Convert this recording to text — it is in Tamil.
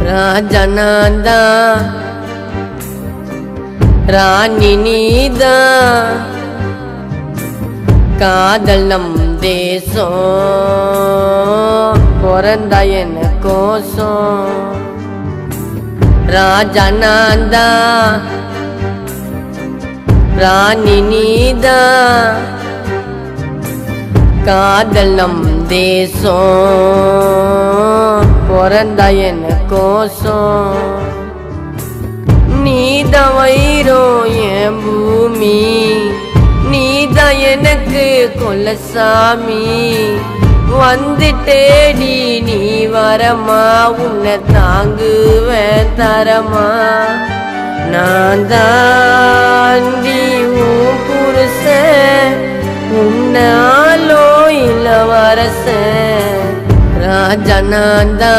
ராஜனாந்தா ராணி நீதா காதல் நம் தேசம் பிறந்தா என்ன கோசம் ராஜனாந்தா ராணி நீதா காதல் நம் தேசம் பிறந்தா என்ன கோசம் நீதா வைரம் என் பூமி நீதா எனக்கு கொல்லசாமி வந்துட்டேடி நீ வரமா உன்னை தாங்குவேன் தரமா நான் தாண்டி உன் புருஷன் உன்னாலோ இளவரசன் ராஜனாந்தா